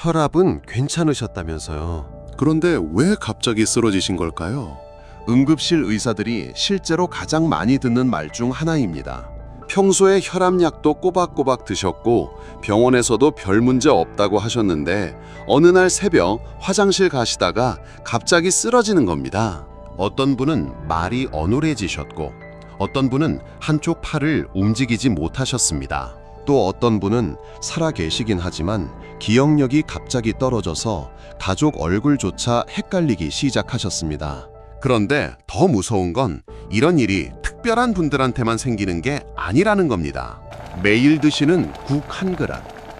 혈압은 괜찮으셨다면서요. 그런데 왜 갑자기 쓰러지신 걸까요? 응급실 의사들이 실제로 가장 많이 듣는 말 중 하나입니다. 평소에 혈압약도 꼬박꼬박 드셨고 병원에서도 별 문제 없다고 하셨는데 어느 날 새벽 화장실 가시다가 갑자기 쓰러지는 겁니다. 어떤 분은 말이 어눌해지셨고 어떤 분은 한쪽 팔을 움직이지 못하셨습니다. 또 어떤 분은 살아 계시긴 하지만 기억력이 갑자기 떨어져서 가족 얼굴조차 헷갈리기 시작하셨습니다. 그런데 더 무서운 건 이런 일이 특별한 분들한테만 생기는 게 아니라는 겁니다. 매일 드시는 국 한 그릇,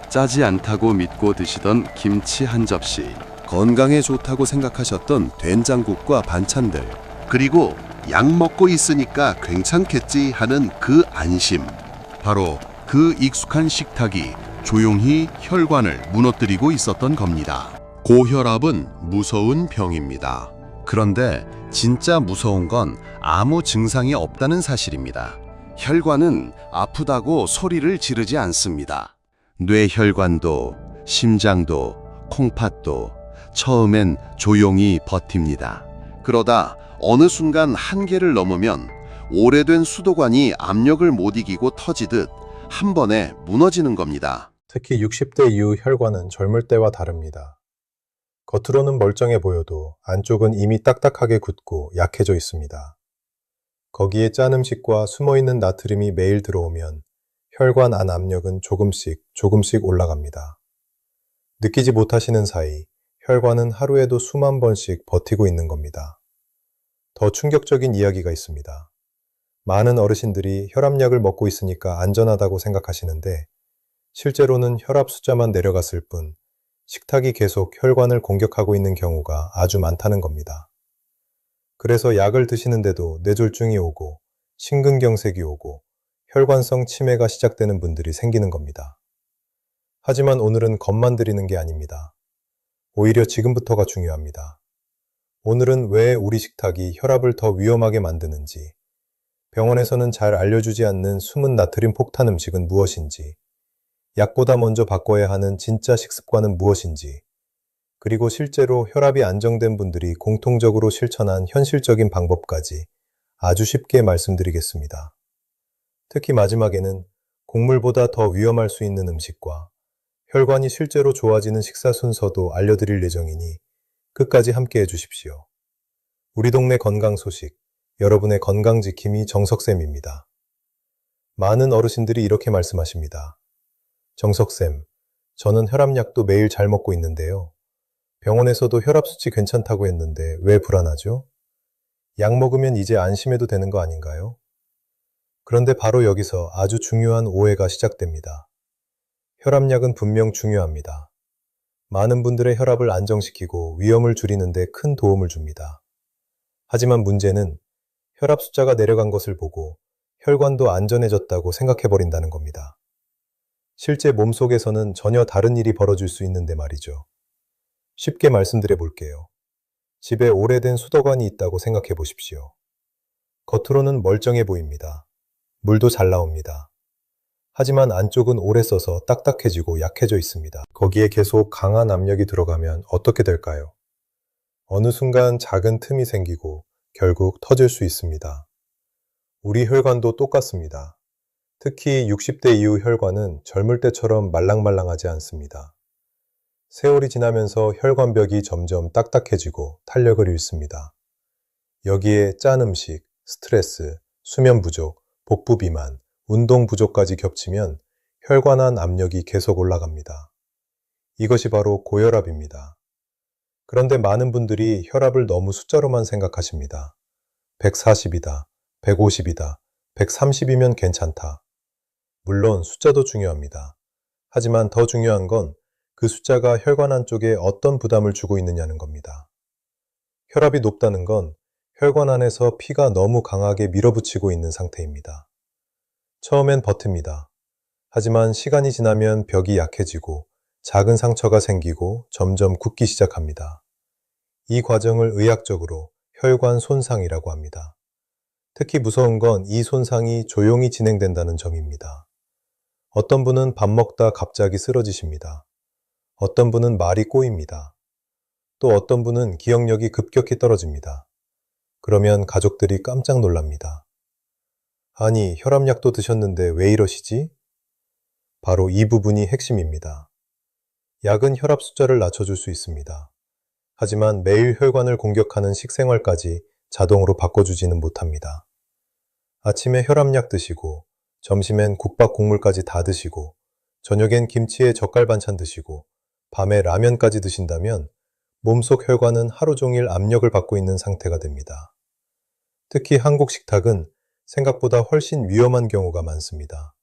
짜지 않다고 믿고 드시던 김치 한 접시, 건강에 좋다고 생각하셨던 된장국과 반찬들, 그리고 약 먹고 있으니까 괜찮겠지 하는 그 안심. 바로 그 익숙한 식탁이 조용히 혈관을 무너뜨리고 있었던 겁니다. 고혈압은 무서운 병입니다. 그런데 진짜 무서운 건 아무 증상이 없다는 사실입니다. 혈관은 아프다고 소리를 지르지 않습니다. 뇌혈관도, 심장도, 콩팥도 처음엔 조용히 버팁니다. 그러다 어느 순간 한계를 넘으면 오래된 수도관이 압력을 못 이기고 터지듯 한 번에 무너지는 겁니다. 특히 60대 이후 혈관은 젊을 때와 다릅니다. 겉으로는 멀쩡해 보여도 안쪽은 이미 딱딱하게 굳고 약해져 있습니다. 거기에 짠 음식과 숨어있는 나트륨이 매일 들어오면 혈관 안 압력은 조금씩 올라갑니다. 느끼지 못하시는 사이 혈관은 하루에도 수만 번씩 버티고 있는 겁니다. 더 충격적인 이야기가 있습니다. 많은 어르신들이 혈압약을 먹고 있으니까 안전하다고 생각하시는데 실제로는 혈압 숫자만 내려갔을 뿐 식탁이 계속 혈관을 공격하고 있는 경우가 아주 많다는 겁니다. 그래서 약을 드시는데도 뇌졸중이 오고 심근경색이 오고 혈관성 치매가 시작되는 분들이 생기는 겁니다. 하지만 오늘은 겁만 드리는 게 아닙니다. 오히려 지금부터가 중요합니다. 오늘은 왜 우리 식탁이 혈압을 더 위험하게 만드는지, 병원에서는 잘 알려주지 않는 숨은 나트륨 폭탄 음식은 무엇인지, 약보다 먼저 바꿔야 하는 진짜 식습관은 무엇인지, 그리고 실제로 혈압이 안정된 분들이 공통적으로 실천한 현실적인 방법까지 아주 쉽게 말씀드리겠습니다. 특히 마지막에는 곡물보다 더 위험할 수 있는 음식과 혈관이 실제로 좋아지는 식사 순서도 알려드릴 예정이니 끝까지 함께 해주십시오. 우리 동네 건강 소식, 여러분의 건강 지킴이 정석쌤입니다. 많은 어르신들이 이렇게 말씀하십니다. 정석쌤, 저는 혈압약도 매일 잘 먹고 있는데요. 병원에서도 혈압 수치 괜찮다고 했는데 왜 불안하죠? 약 먹으면 이제 안심해도 되는 거 아닌가요? 그런데 바로 여기서 아주 중요한 오해가 시작됩니다. 혈압약은 분명 중요합니다. 많은 분들의 혈압을 안정시키고 위험을 줄이는 데 큰 도움을 줍니다. 하지만 문제는 혈압 숫자가 내려간 것을 보고 혈관도 안전해졌다고 생각해버린다는 겁니다. 실제 몸속에서는 전혀 다른 일이 벌어질 수 있는데 말이죠. 쉽게 말씀드려 볼게요. 집에 오래된 수도관이 있다고 생각해 보십시오. 겉으로는 멀쩡해 보입니다. 물도 잘 나옵니다. 하지만 안쪽은 오래 써서 딱딱해지고 약해져 있습니다. 거기에 계속 강한 압력이 들어가면 어떻게 될까요? 어느 순간 작은 틈이 생기고 결국 터질 수 있습니다. 우리 혈관도 똑같습니다. 특히 60대 이후 혈관은 젊을 때처럼 말랑말랑하지 않습니다. 세월이 지나면서 혈관벽이 점점 딱딱해지고 탄력을 잃습니다. 여기에 짠 음식, 스트레스, 수면 부족, 복부 비만, 운동 부족까지 겹치면 혈관 안 압력이 계속 올라갑니다. 이것이 바로 고혈압입니다. 그런데 많은 분들이 혈압을 너무 숫자로만 생각하십니다. 140이다, 150이다, 130이면 괜찮다. 물론 숫자도 중요합니다. 하지만 더 중요한 건 그 숫자가 혈관 안쪽에 어떤 부담을 주고 있느냐는 겁니다. 혈압이 높다는 건 혈관 안에서 피가 너무 강하게 밀어붙이고 있는 상태입니다. 처음엔 버팁니다. 하지만 시간이 지나면 벽이 약해지고 작은 상처가 생기고 점점 굳기 시작합니다. 이 과정을 의학적으로 혈관 손상이라고 합니다. 특히 무서운 건 이 손상이 조용히 진행된다는 점입니다. 어떤 분은 밥 먹다 갑자기 쓰러지십니다. 어떤 분은 말이 꼬입니다. 또 어떤 분은 기억력이 급격히 떨어집니다. 그러면 가족들이 깜짝 놀랍니다. 아니, 혈압약도 드셨는데 왜 이러시지? 바로 이 부분이 핵심입니다. 약은 혈압 숫자를 낮춰줄 수 있습니다. 하지만 매일 혈관을 공격하는 식생활까지 자동으로 바꿔주지는 못합니다. 아침에 혈압약 드시고, 점심엔 국밥 국물까지 다 드시고, 저녁엔 김치에 젓갈 반찬 드시고, 밤에 라면까지 드신다면 몸속 혈관은 하루 종일 압력을 받고 있는 상태가 됩니다. 특히 한국 식탁은 생각보다 훨씬 위험한 경우가 많습니다.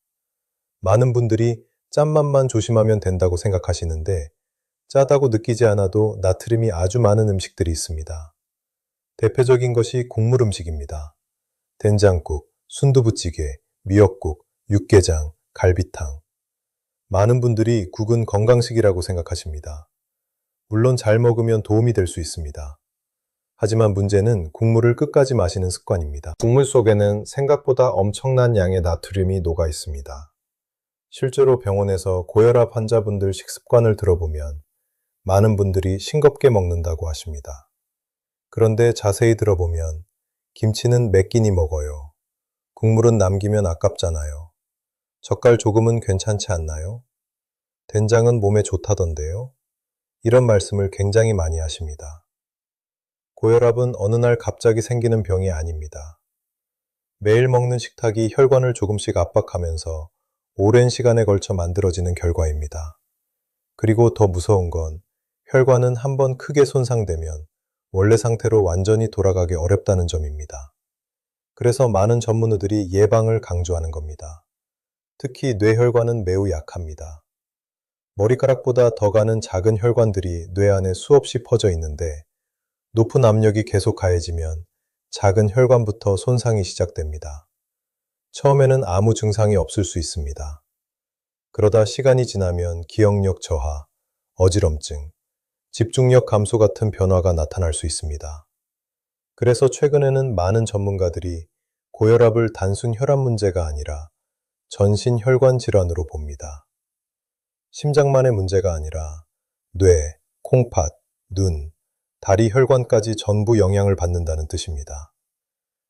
많은 분들이 짠맛만 조심하면 된다고 생각하시는데 짜다고 느끼지 않아도 나트륨이 아주 많은 음식들이 있습니다. 대표적인 것이 국물 음식입니다. 된장국, 순두부찌개, 미역국, 육개장, 갈비탕. 많은 분들이 국은 건강식이라고 생각하십니다. 물론 잘 먹으면 도움이 될 수 있습니다. 하지만 문제는 국물을 끝까지 마시는 습관입니다. 국물 속에는 생각보다 엄청난 양의 나트륨이 녹아 있습니다. 실제로 병원에서 고혈압 환자분들 식습관을 들어보면 많은 분들이 싱겁게 먹는다고 하십니다. 그런데 자세히 들어보면 김치는 몇 끼니 먹어요. 국물은 남기면 아깝잖아요. 젓갈 조금은 괜찮지 않나요? 된장은 몸에 좋다던데요? 이런 말씀을 굉장히 많이 하십니다. 고혈압은 어느 날 갑자기 생기는 병이 아닙니다. 매일 먹는 식탁이 혈관을 조금씩 압박하면서 오랜 시간에 걸쳐 만들어지는 결과입니다. 그리고 더 무서운 건 혈관은 한번 크게 손상되면 원래 상태로 완전히 돌아가기 어렵다는 점입니다. 그래서 많은 전문의들이 예방을 강조하는 겁니다. 특히 뇌혈관은 매우 약합니다. 머리카락보다 더 가는 작은 혈관들이 뇌 안에 수없이 퍼져 있는데 높은 압력이 계속 가해지면 작은 혈관부터 손상이 시작됩니다. 처음에는 아무 증상이 없을 수 있습니다. 그러다 시간이 지나면 기억력 저하, 어지럼증, 집중력 감소 같은 변화가 나타날 수 있습니다. 그래서 최근에는 많은 전문가들이 고혈압을 단순 혈압 문제가 아니라 전신 혈관 질환으로 봅니다. 심장만의 문제가 아니라 뇌, 콩팥, 눈, 다리 혈관까지 전부 영향을 받는다는 뜻입니다.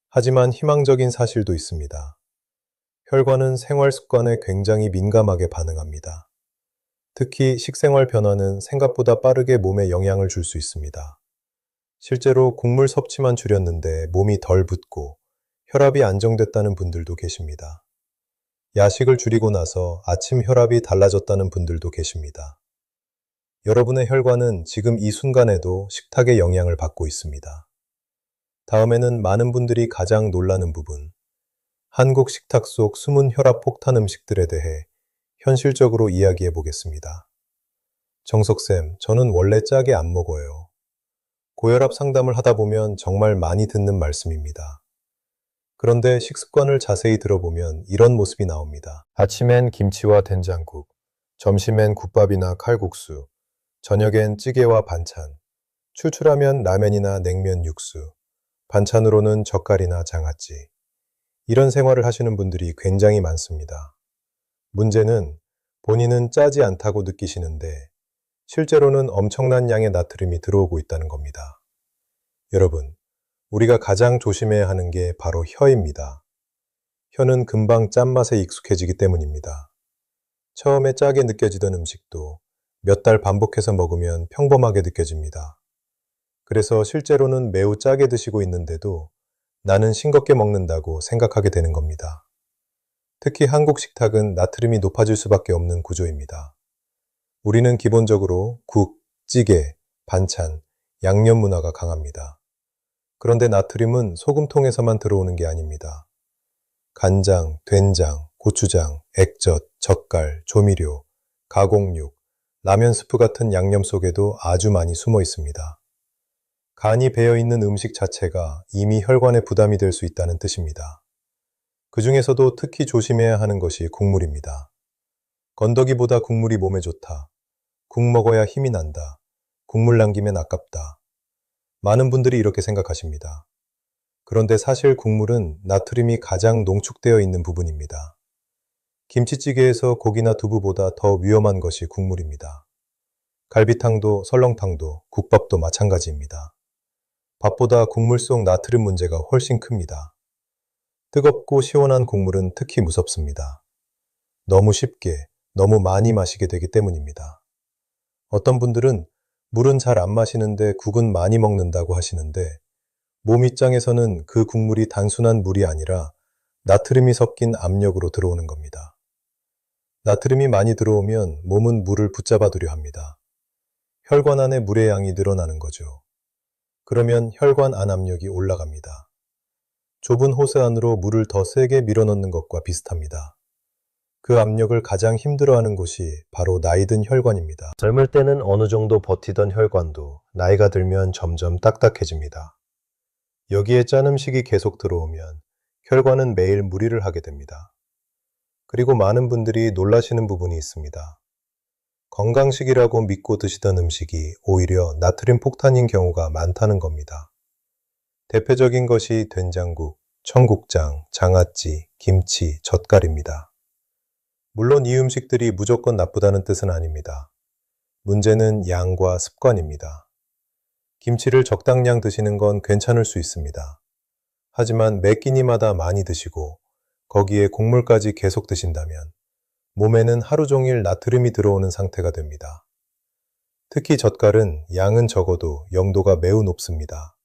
하지만 희망적인 사실도 있습니다. 혈관은 생활 습관에 굉장히 민감하게 반응합니다. 특히 식생활 변화는 생각보다 빠르게 몸에 영향을 줄 수 있습니다. 실제로 국물 섭취만 줄였는데 몸이 덜 붓고 혈압이 안정됐다는 분들도 계십니다. 야식을 줄이고 나서 아침 혈압이 달라졌다는 분들도 계십니다. 여러분의 혈관은 지금 이 순간에도 식탁의 영향을 받고 있습니다. 다음에는 많은 분들이 가장 놀라는 부분, 한국 식탁 속 숨은 혈압 폭탄 음식들에 대해 현실적으로 이야기해 보겠습니다. 정석쌤, 저는 원래 짜게 안 먹어요. 고혈압 상담을 하다 보면 정말 많이 듣는 말씀입니다. 그런데 식습관을 자세히 들어보면 이런 모습이 나옵니다. 아침엔 김치와 된장국, 점심엔 국밥이나 칼국수, 저녁엔 찌개와 반찬, 출출하면 라면이나 냉면 육수, 반찬으로는 젓갈이나 장아찌. 이런 생활을 하시는 분들이 굉장히 많습니다. 문제는 본인은 짜지 않다고 느끼시는데 실제로는 엄청난 양의 나트륨이 들어오고 있다는 겁니다. 여러분, 우리가 가장 조심해야 하는 게 바로 혀입니다. 혀는 금방 짠맛에 익숙해지기 때문입니다. 처음에 짜게 느껴지던 음식도 몇 달 반복해서 먹으면 평범하게 느껴집니다. 그래서 실제로는 매우 짜게 드시고 있는데도 나는 싱겁게 먹는다고 생각하게 되는 겁니다. 특히 한국 식탁은 나트륨이 높아질 수밖에 없는 구조입니다. 우리는 기본적으로 국, 찌개, 반찬, 양념 문화가 강합니다. 그런데 나트륨은 소금통에서만 들어오는 게 아닙니다. 간장, 된장, 고추장, 액젓, 젓갈, 조미료, 가공육, 라면 스프 같은 양념 속에도 아주 많이 숨어 있습니다. 간이 배어있는 음식 자체가 이미 혈관에 부담이 될 수 있다는 뜻입니다. 그 중에서도 특히 조심해야 하는 것이 국물입니다. 건더기보다 국물이 몸에 좋다. 국 먹어야 힘이 난다. 국물 남기면 아깝다. 많은 분들이 이렇게 생각하십니다. 그런데 사실 국물은 나트륨이 가장 농축되어 있는 부분입니다. 김치찌개에서 고기나 두부보다 더 위험한 것이 국물입니다. 갈비탕도 설렁탕도 국밥도 마찬가지입니다. 밥보다 국물 속 나트륨 문제가 훨씬 큽니다. 뜨겁고 시원한 국물은 특히 무섭습니다. 너무 쉽게, 너무 많이 마시게 되기 때문입니다. 어떤 분들은 물은 잘 안 마시는데 국은 많이 먹는다고 하시는데 몸 입장에서는 그 국물이 단순한 물이 아니라 나트륨이 섞인 압력으로 들어오는 겁니다. 나트륨이 많이 들어오면 몸은 물을 붙잡아두려 합니다. 혈관 안에 물의 양이 늘어나는 거죠. 그러면 혈관 안 압력이 올라갑니다. 좁은 호스 안으로 물을 더 세게 밀어넣는 것과 비슷합니다. 그 압력을 가장 힘들어하는 곳이 바로 나이든 혈관입니다. 젊을 때는 어느 정도 버티던 혈관도 나이가 들면 점점 딱딱해집니다. 여기에 짠 음식이 계속 들어오면 혈관은 매일 무리를 하게 됩니다. 그리고 많은 분들이 놀라시는 부분이 있습니다. 건강식이라고 믿고 드시던 음식이 오히려 나트륨 폭탄인 경우가 많다는 겁니다. 대표적인 것이 된장국, 청국장, 장아찌, 김치, 젓갈입니다. 물론 이 음식들이 무조건 나쁘다는 뜻은 아닙니다. 문제는 양과 습관입니다. 김치를 적당량 드시는 건 괜찮을 수 있습니다. 하지만 매 끼니마다 많이 드시고 거기에 곡물까지 계속 드신다면 몸에는 하루 종일 나트륨이 들어오는 상태가 됩니다. 특히 젓갈은 양은 적어도 영도가 매우 높습니다.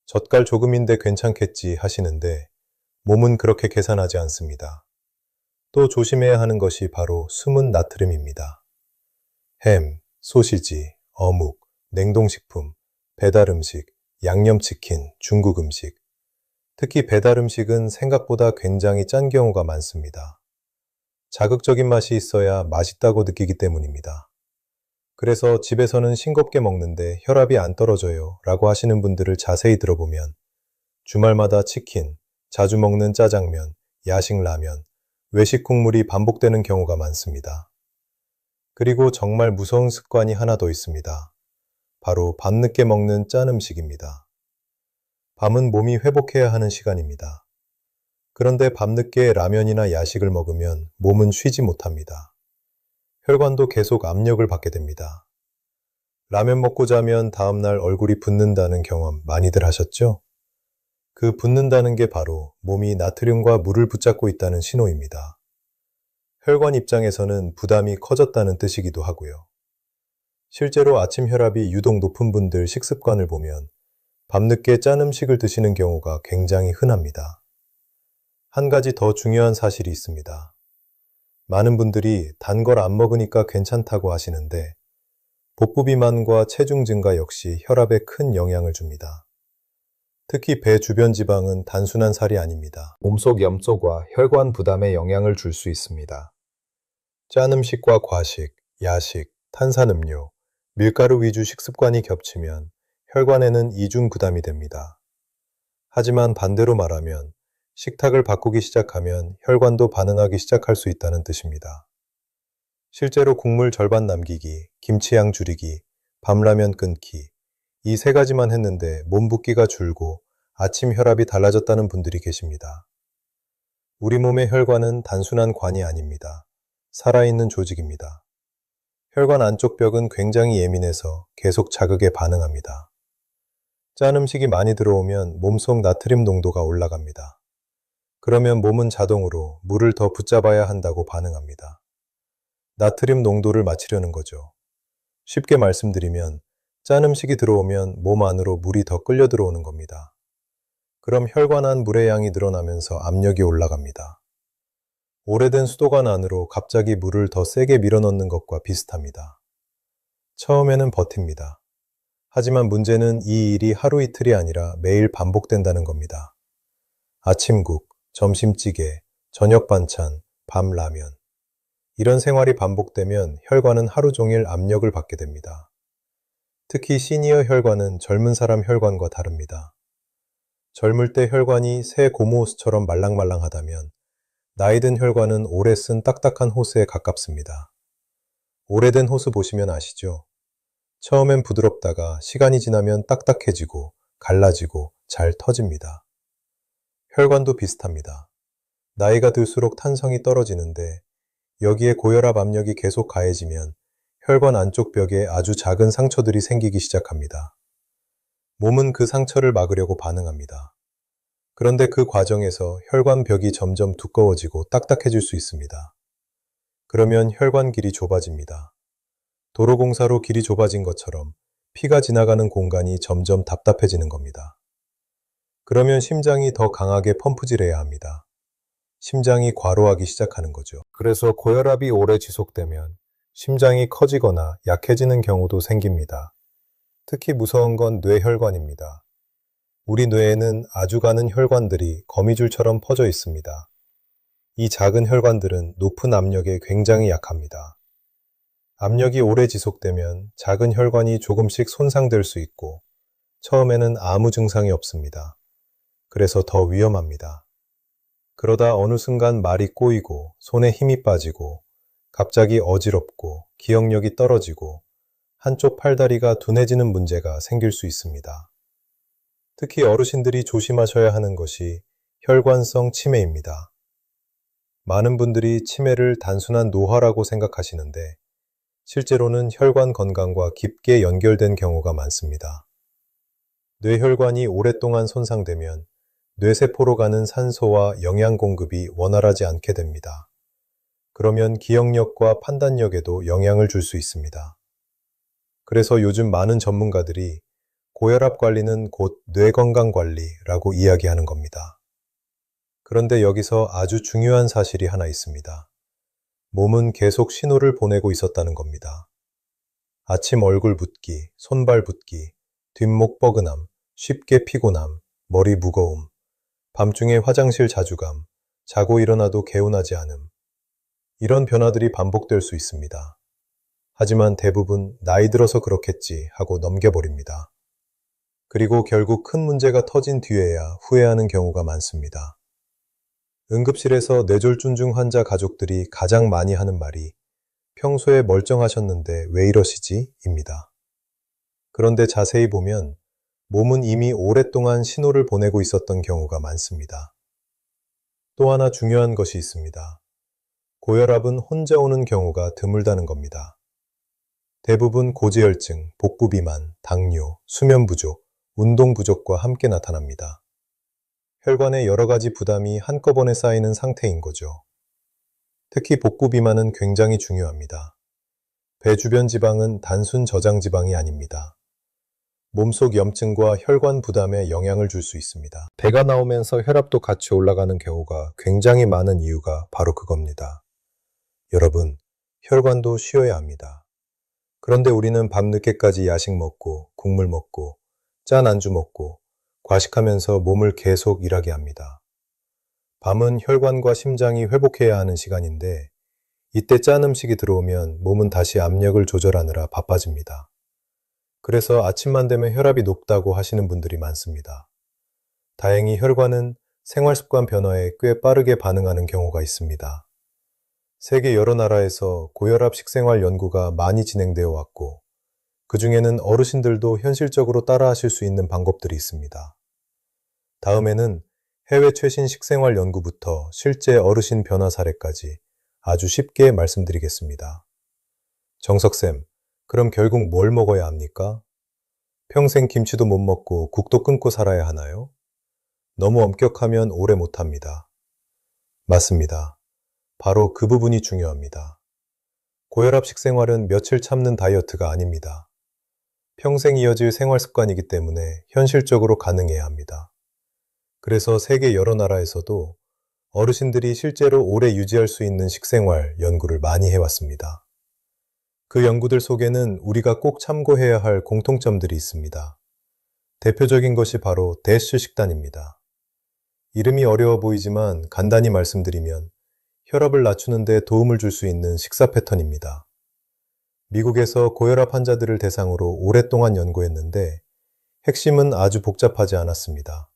젓갈 조금인데 괜찮겠지 하시는데 몸은 그렇게 계산하지 않습니다. 또 조심해야 하는 것이 바로 숨은 나트륨입니다. 햄, 소시지, 어묵, 냉동식품, 배달음식, 양념치킨, 중국 음식. 특히 배달음식은 생각보다 굉장히 짠 경우가 많습니다. 자극적인 맛이 있어야 맛있다고 느끼기 때문입니다. 그래서 집에서는 싱겁게 먹는데 혈압이 안 떨어져요 라고 하시는 분들을 자세히 들어보면 주말마다 치킨, 자주 먹는 짜장면, 야식 라면, 외식 국물이 반복되는 경우가 많습니다. 그리고 정말 무서운 습관이 하나 더 있습니다. 바로 밤늦게 먹는 짠 음식입니다. 밤은 몸이 회복해야 하는 시간입니다. 그런데 밤늦게 라면이나 야식을 먹으면 몸은 쉬지 못합니다. 혈관도 계속 압력을 받게 됩니다. 라면 먹고 자면 다음날 얼굴이 붓는다는 경험 많이들 하셨죠? 그 붓는다는 게 바로 몸이 나트륨과 물을 붙잡고 있다는 신호입니다. 혈관 입장에서는 부담이 커졌다는 뜻이기도 하고요. 실제로 아침 혈압이 유독 높은 분들 식습관을 보면 밤늦게 짠 음식을 드시는 경우가 굉장히 흔합니다. 한 가지 더 중요한 사실이 있습니다. 많은 분들이 단 걸 안 먹으니까 괜찮다고 하시는데 복부비만과 체중 증가 역시 혈압에 큰 영향을 줍니다. 특히 배 주변 지방은 단순한 살이 아닙니다. 몸속 염소과 혈관 부담에 영향을 줄 수 있습니다. 짠 음식과 과식, 야식, 탄산음료, 밀가루 위주 식습관이 겹치면 혈관에는 이중 부담이 됩니다. 하지만 반대로 말하면 식탁을 바꾸기 시작하면 혈관도 반응하기 시작할 수 있다는 뜻입니다. 실제로 국물 절반 남기기, 김치양 줄이기, 밤라면 끊기, 이 세 가지만 했는데 몸 붓기가 줄고 아침 혈압이 달라졌다는 분들이 계십니다. 우리 몸의 혈관은 단순한 관이 아닙니다. 살아있는 조직입니다. 혈관 안쪽 벽은 굉장히 예민해서 계속 자극에 반응합니다. 짠 음식이 많이 들어오면 몸속 나트륨 농도가 올라갑니다. 그러면 몸은 자동으로 물을 더 붙잡아야 한다고 반응합니다. 나트륨 농도를 맞추려는 거죠. 쉽게 말씀드리면 짠 음식이 들어오면 몸 안으로 물이 더 끌려 들어오는 겁니다. 그럼 혈관 안 물의 양이 늘어나면서 압력이 올라갑니다. 오래된 수도관 안으로 갑자기 물을 더 세게 밀어넣는 것과 비슷합니다. 처음에는 버팁니다. 하지만 문제는 이 일이 하루 이틀이 아니라 매일 반복된다는 겁니다. 아침국, 점심찌개, 저녁 반찬, 밤 라면. 이런 생활이 반복되면 혈관은 하루 종일 압력을 받게 됩니다. 특히 시니어 혈관은 젊은 사람 혈관과 다릅니다. 젊을 때 혈관이 새 고무 호스처럼 말랑말랑하다면 나이든 혈관은 오래 쓴 딱딱한 호스에 가깝습니다. 오래된 호스 보시면 아시죠? 처음엔 부드럽다가 시간이 지나면 딱딱해지고 갈라지고 잘 터집니다. 혈관도 비슷합니다. 나이가 들수록 탄성이 떨어지는데 여기에 고혈압 압력이 계속 가해지면 혈관 안쪽 벽에 아주 작은 상처들이 생기기 시작합니다. 몸은 그 상처를 막으려고 반응합니다. 그런데 그 과정에서 혈관 벽이 점점 두꺼워지고 딱딱해질 수 있습니다. 그러면 혈관 길이 좁아집니다. 도로공사로 길이 좁아진 것처럼 피가 지나가는 공간이 점점 답답해지는 겁니다. 그러면 심장이 더 강하게 펌프질해야 합니다. 심장이 과로하기 시작하는 거죠. 그래서 고혈압이 오래 지속되면 심장이 커지거나 약해지는 경우도 생깁니다. 특히 무서운 건 뇌혈관입니다. 우리 뇌에는 아주 가는 혈관들이 거미줄처럼 퍼져 있습니다. 이 작은 혈관들은 높은 압력에 굉장히 약합니다. 압력이 오래 지속되면 작은 혈관이 조금씩 손상될 수 있고 처음에는 아무 증상이 없습니다. 그래서 더 위험합니다. 그러다 어느 순간 말이 꼬이고 손에 힘이 빠지고 갑자기 어지럽고 기억력이 떨어지고 한쪽 팔다리가 둔해지는 문제가 생길 수 있습니다. 특히 어르신들이 조심하셔야 하는 것이 혈관성 치매입니다. 많은 분들이 치매를 단순한 노화라고 생각하시는데 실제로는 혈관 건강과 깊게 연결된 경우가 많습니다. 뇌혈관이 오랫동안 손상되면 뇌세포로 가는 산소와 영양 공급이 원활하지 않게 됩니다. 그러면 기억력과 판단력에도 영향을 줄 수 있습니다. 그래서 요즘 많은 전문가들이 고혈압 관리는 곧 뇌건강 관리라고 이야기하는 겁니다. 그런데 여기서 아주 중요한 사실이 하나 있습니다. 몸은 계속 신호를 보내고 있었다는 겁니다. 아침 얼굴 붓기, 손발 붓기, 뒷목 뻐근함, 쉽게 피곤함, 머리 무거움, 밤중에 화장실 자주감, 자고 일어나도 개운하지 않음. 이런 변화들이 반복될 수 있습니다. 하지만 대부분 나이 들어서 그렇겠지 하고 넘겨버립니다. 그리고 결국 큰 문제가 터진 뒤에야 후회하는 경우가 많습니다. 응급실에서 뇌졸중증 환자 가족들이 가장 많이 하는 말이 평소에 멀쩡하셨는데 왜 이러시지? 입니다. 그런데 자세히 보면 몸은 이미 오랫동안 신호를 보내고 있었던 경우가 많습니다. 또 하나 중요한 것이 있습니다. 고혈압은 혼자 오는 경우가 드물다는 겁니다. 대부분 고지혈증, 복부 비만, 당뇨, 수면 부족, 운동 부족과 함께 나타납니다. 혈관에 여러 가지 부담이 한꺼번에 쌓이는 상태인 거죠. 특히 복부 비만은 굉장히 중요합니다. 배 주변 지방은 단순 저장 지방이 아닙니다. 몸속 염증과 혈관 부담에 영향을 줄 수 있습니다. 배가 나오면서 혈압도 같이 올라가는 경우가 굉장히 많은 이유가 바로 그겁니다. 여러분, 혈관도 쉬어야 합니다. 그런데 우리는 밤늦게까지 야식 먹고, 국물 먹고, 짠 안주 먹고, 과식하면서 몸을 계속 일하게 합니다. 밤은 혈관과 심장이 회복해야 하는 시간인데, 이때 짠 음식이 들어오면 몸은 다시 압력을 조절하느라 바빠집니다. 그래서 아침만 되면 혈압이 높다고 하시는 분들이 많습니다. 다행히 혈관은 생활습관 변화에 꽤 빠르게 반응하는 경우가 있습니다. 세계 여러 나라에서 고혈압 식생활 연구가 많이 진행되어 왔고, 그 중에는 어르신들도 현실적으로 따라하실 수 있는 방법들이 있습니다. 다음에는 해외 최신 식생활 연구부터 실제 어르신 변화 사례까지 아주 쉽게 말씀드리겠습니다. 정석쌤, 그럼 결국 뭘 먹어야 합니까? 평생 김치도 못 먹고 국도 끊고 살아야 하나요? 너무 엄격하면 오래 못합니다. 맞습니다. 바로 그 부분이 중요합니다. 고혈압 식생활은 며칠 참는 다이어트가 아닙니다. 평생 이어질 생활 습관이기 때문에 현실적으로 가능해야 합니다. 그래서 세계 여러 나라에서도 어르신들이 실제로 오래 유지할 수 있는 식생활 연구를 많이 해왔습니다. 그 연구들 속에는 우리가 꼭 참고해야 할 공통점들이 있습니다. 대표적인 것이 바로 대쉬 식단입니다. 이름이 어려워 보이지만 간단히 말씀드리면 혈압을 낮추는 데 도움을 줄 수 있는 식사 패턴입니다. 미국에서 고혈압 환자들을 대상으로 오랫동안 연구했는데 핵심은 아주 복잡하지 않았습니다.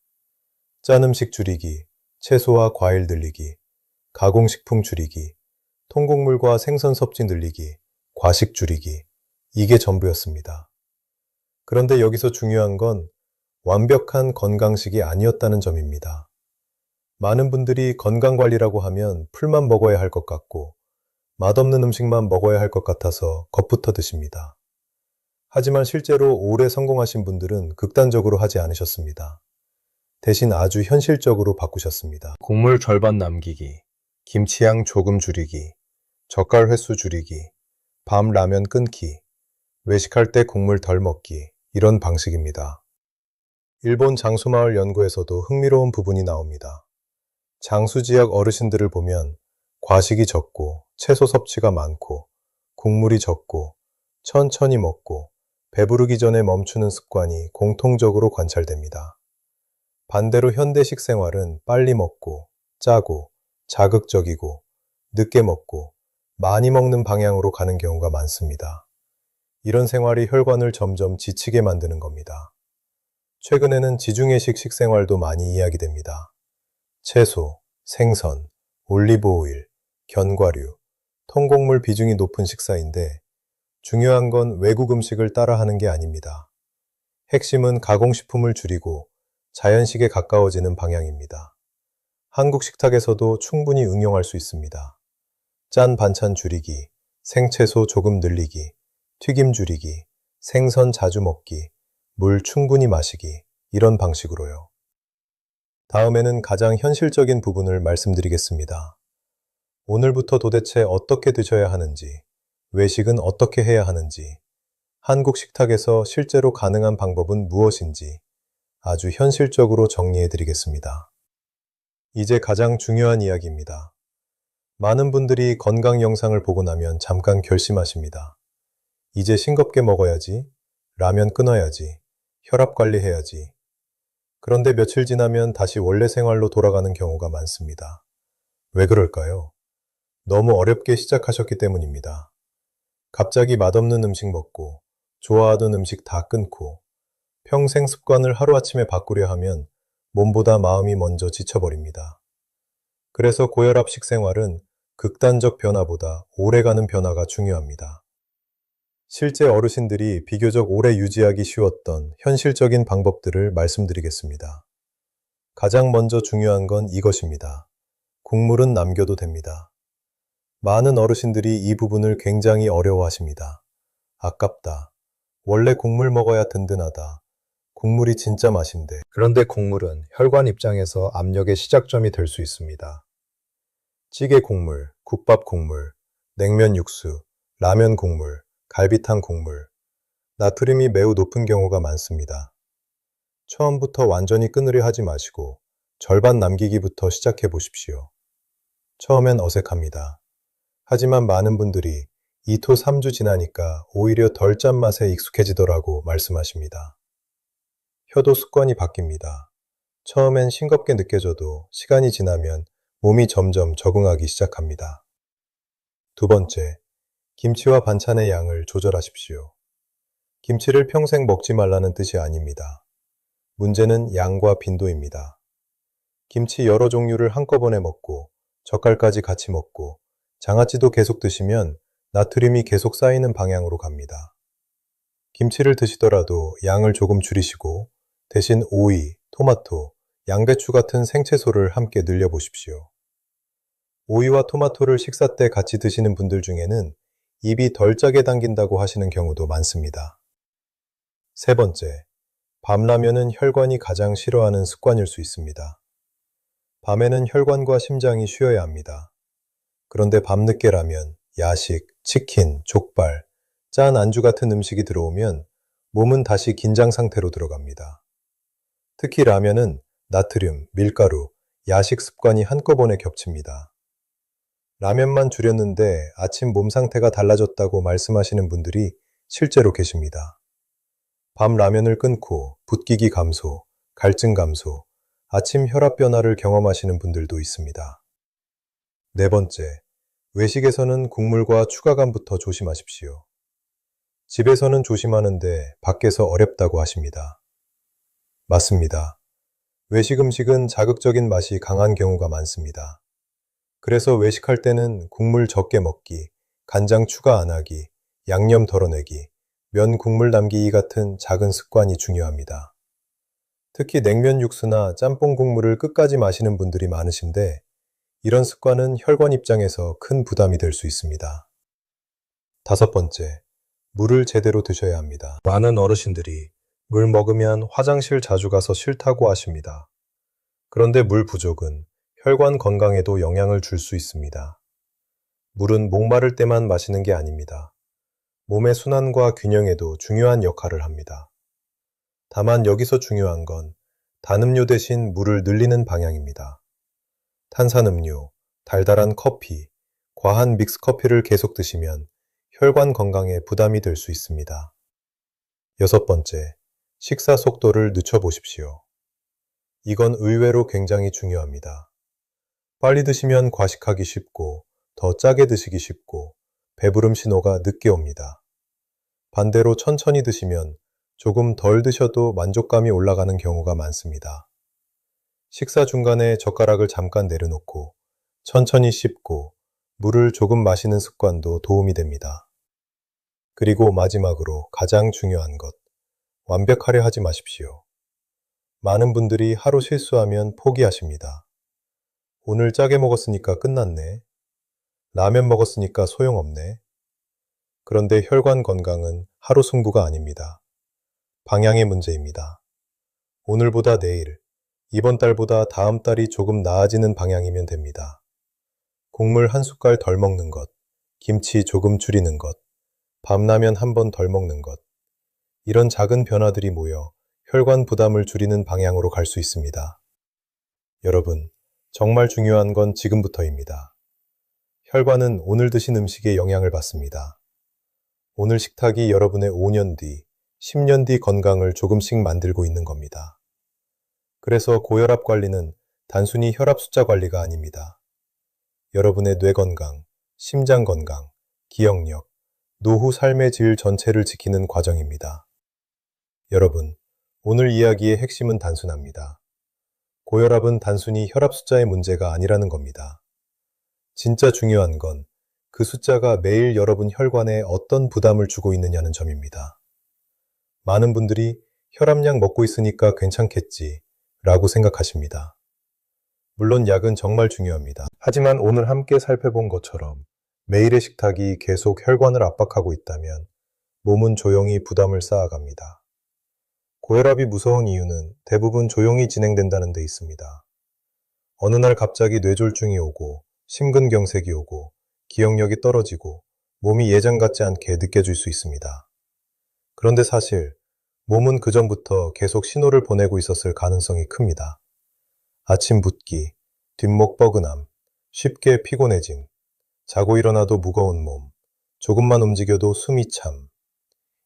짠 음식 줄이기, 채소와 과일 늘리기, 가공식품 줄이기, 통곡물과 생선 섭취 늘리기, 과식 줄이기, 이게 전부였습니다. 그런데 여기서 중요한 건 완벽한 건강식이 아니었다는 점입니다. 많은 분들이 건강관리라고 하면 풀만 먹어야 할 것 같고 맛없는 음식만 먹어야 할 것 같아서 겁부터 드십니다. 하지만 실제로 오래 성공하신 분들은 극단적으로 하지 않으셨습니다. 대신 아주 현실적으로 바꾸셨습니다. 국물 절반 남기기, 김치양 조금 줄이기, 젓갈 횟수 줄이기, 밤 라면 끊기, 외식할 때 국물 덜 먹기, 이런 방식입니다. 일본 장수마을 연구에서도 흥미로운 부분이 나옵니다. 장수 지역 어르신들을 보면 과식이 적고 채소 섭취가 많고 국물이 적고 천천히 먹고 배부르기 전에 멈추는 습관이 공통적으로 관찰됩니다. 반대로 현대식 생활은 빨리 먹고 짜고 자극적이고 늦게 먹고 많이 먹는 방향으로 가는 경우가 많습니다. 이런 생활이 혈관을 점점 지치게 만드는 겁니다. 최근에는 지중해식 식생활도 많이 이야기됩니다. 채소, 생선, 올리브오일, 견과류, 통곡물 비중이 높은 식사인데 중요한 건 외국 음식을 따라하는 게 아닙니다. 핵심은 가공식품을 줄이고 자연식에 가까워지는 방향입니다. 한국 식탁에서도 충분히 응용할 수 있습니다. 짠 반찬 줄이기, 생채소 조금 늘리기, 튀김 줄이기, 생선 자주 먹기, 물 충분히 마시기, 이런 방식으로요. 다음에는 가장 현실적인 부분을 말씀드리겠습니다. 오늘부터 도대체 어떻게 드셔야 하는지, 외식은 어떻게 해야 하는지, 한국 식탁에서 실제로 가능한 방법은 무엇인지 아주 현실적으로 정리해 드리겠습니다. 이제 가장 중요한 이야기입니다. 많은 분들이 건강 영상을 보고 나면 잠깐 결심하십니다. 이제 싱겁게 먹어야지, 라면 끊어야지, 혈압 관리해야지. 그런데 며칠 지나면 다시 원래 생활로 돌아가는 경우가 많습니다. 왜 그럴까요? 너무 어렵게 시작하셨기 때문입니다. 갑자기 맛없는 음식 먹고, 좋아하던 음식 다 끊고, 평생 습관을 하루아침에 바꾸려 하면 몸보다 마음이 먼저 지쳐버립니다. 그래서 고혈압 식생활은 극단적 변화보다 오래가는 변화가 중요합니다. 실제 어르신들이 비교적 오래 유지하기 쉬웠던 현실적인 방법들을 말씀드리겠습니다. 가장 먼저 중요한 건 이것입니다. 국물은 남겨도 됩니다. 많은 어르신들이 이 부분을 굉장히 어려워하십니다. 아깝다. 원래 국물 먹어야 든든하다. 국물이 진짜 맛인데. 그런데 국물은 혈관 입장에서 압력의 시작점이 될 수 있습니다. 찌개 국물, 국밥 국물, 냉면 육수, 라면 국물, 갈비탕 국물, 나트륨이 매우 높은 경우가 많습니다. 처음부터 완전히 끊으려 하지 마시고 절반 남기기부터 시작해 보십시오. 처음엔 어색합니다. 하지만 많은 분들이 2토 3주 지나니까 오히려 덜 짠 맛에 익숙해지더라고 말씀하십니다. 혀도 습관이 바뀝니다. 처음엔 싱겁게 느껴져도 시간이 지나면 몸이 점점 적응하기 시작합니다. 두 번째, 김치와 반찬의 양을 조절하십시오. 김치를 평생 먹지 말라는 뜻이 아닙니다. 문제는 양과 빈도입니다. 김치 여러 종류를 한꺼번에 먹고 젓갈까지 같이 먹고 장아찌도 계속 드시면 나트륨이 계속 쌓이는 방향으로 갑니다. 김치를 드시더라도 양을 조금 줄이시고 대신 오이, 토마토, 양배추 같은 생채소를 함께 늘려보십시오. 오이와 토마토를 식사 때 같이 드시는 분들 중에는 입이 덜 짜게 당긴다고 하시는 경우도 많습니다. 세 번째, 밤라면은 혈관이 가장 싫어하는 습관일 수 있습니다. 밤에는 혈관과 심장이 쉬어야 합니다. 그런데 밤늦게 라면, 야식, 치킨, 족발, 짠 안주 같은 음식이 들어오면 몸은 다시 긴장 상태로 들어갑니다. 특히 라면은 나트륨, 밀가루, 야식 습관이 한꺼번에 겹칩니다. 라면만 줄였는데 아침 몸 상태가 달라졌다고 말씀하시는 분들이 실제로 계십니다. 밤 라면을 끊고 붓기기 감소, 갈증 감소, 아침 혈압 변화를 경험하시는 분들도 있습니다. 네 번째, 외식에서는 국물과 추가감부터 조심하십시오. 집에서는 조심하는데 밖에서 어렵다고 하십니다. 맞습니다. 외식 음식은 자극적인 맛이 강한 경우가 많습니다. 그래서 외식할 때는 국물 적게 먹기, 간장 추가 안 하기, 양념 덜어내기, 면 국물 남기기 같은 작은 습관이 중요합니다. 특히 냉면 육수나 짬뽕 국물을 끝까지 마시는 분들이 많으신데 이런 습관은 혈관 입장에서 큰 부담이 될 수 있습니다. 5번째, 물을 제대로 드셔야 합니다. 많은 어르신들이 물 먹으면 화장실 자주 가서 싫다고 하십니다. 그런데 물 부족은 혈관 건강에도 영향을 줄 수 있습니다. 물은 목마를 때만 마시는 게 아닙니다. 몸의 순환과 균형에도 중요한 역할을 합니다. 다만 여기서 중요한 건 단음료 대신 물을 늘리는 방향입니다. 탄산음료, 달달한 커피, 과한 믹스커피를 계속 드시면 혈관 건강에 부담이 될 수 있습니다. 6번째, 식사 속도를 늦춰보십시오. 이건 의외로 굉장히 중요합니다. 빨리 드시면 과식하기 쉽고 더 짜게 드시기 쉽고 배부름 신호가 늦게 옵니다. 반대로 천천히 드시면 조금 덜 드셔도 만족감이 올라가는 경우가 많습니다. 식사 중간에 젓가락을 잠깐 내려놓고 천천히 씹고 물을 조금 마시는 습관도 도움이 됩니다. 그리고 마지막으로 가장 중요한 것, 완벽하려 하지 마십시오. 많은 분들이 하루 실수하면 포기하십니다. 오늘 짜게 먹었으니까 끝났네. 라면 먹었으니까 소용없네. 그런데 혈관 건강은 하루 승부가 아닙니다. 방향의 문제입니다. 오늘보다 내일, 이번 달보다 다음 달이 조금 나아지는 방향이면 됩니다. 국물 한 숟갈 덜 먹는 것, 김치 조금 줄이는 것, 밤라면 한 번 덜 먹는 것. 이런 작은 변화들이 모여 혈관 부담을 줄이는 방향으로 갈 수 있습니다. 여러분, 정말 중요한 건 지금부터입니다. 혈관은 오늘 드신 음식에 영향을 받습니다. 오늘 식탁이 여러분의 5년 뒤, 10년 뒤 건강을 조금씩 만들고 있는 겁니다. 그래서 고혈압 관리는 단순히 혈압 숫자 관리가 아닙니다. 여러분의 뇌 건강, 심장 건강, 기억력, 노후 삶의 질 전체를 지키는 과정입니다. 여러분, 오늘 이야기의 핵심은 단순합니다. 고혈압은 단순히 혈압 숫자의 문제가 아니라는 겁니다. 진짜 중요한 건 그 숫자가 매일 여러분 혈관에 어떤 부담을 주고 있느냐는 점입니다. 많은 분들이 혈압약 먹고 있으니까 괜찮겠지 라고 생각하십니다. 물론 약은 정말 중요합니다. 하지만 오늘 함께 살펴본 것처럼 매일의 식탁이 계속 혈관을 압박하고 있다면 몸은 조용히 부담을 쌓아갑니다. 고혈압이 무서운 이유는 대부분 조용히 진행된다는 데 있습니다. 어느 날 갑자기 뇌졸중이 오고 심근경색이 오고 기억력이 떨어지고 몸이 예전 같지 않게 느껴질 수 있습니다. 그런데 사실 몸은 그전부터 계속 신호를 보내고 있었을 가능성이 큽니다. 아침 붓기, 뒷목 뻐근함, 쉽게 피곤해짐, 자고 일어나도 무거운 몸, 조금만 움직여도 숨이 참.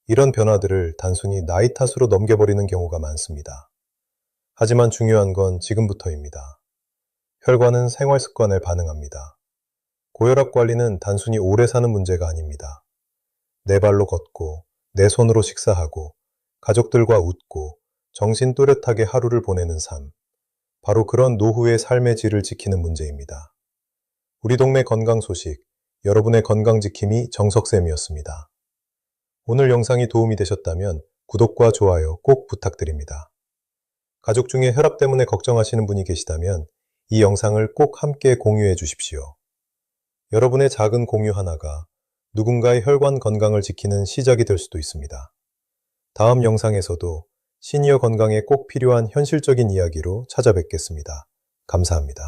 이런 변화들을 단순히 나이 탓으로 넘겨버리는 경우가 많습니다. 하지만 중요한 건 지금부터입니다. 혈관은 생활 습관에 반응합니다. 고혈압 관리는 단순히 오래 사는 문제가 아닙니다. 내 발로 걷고, 내 손으로 식사하고, 가족들과 웃고, 정신 또렷하게 하루를 보내는 삶. 바로 그런 노후의 삶의 질을 지키는 문제입니다. 우리 동네 건강 소식, 여러분의 건강 지킴이 정석쌤이었습니다. 오늘 영상이 도움이 되셨다면 구독과 좋아요 꼭 부탁드립니다. 가족 중에 혈압 때문에 걱정하시는 분이 계시다면 이 영상을 꼭 함께 공유해 주십시오. 여러분의 작은 공유 하나가 누군가의 혈관 건강을 지키는 시작이 될 수도 있습니다. 다음 영상에서도 시니어 건강에 꼭 필요한 현실적인 이야기로 찾아뵙겠습니다. 감사합니다.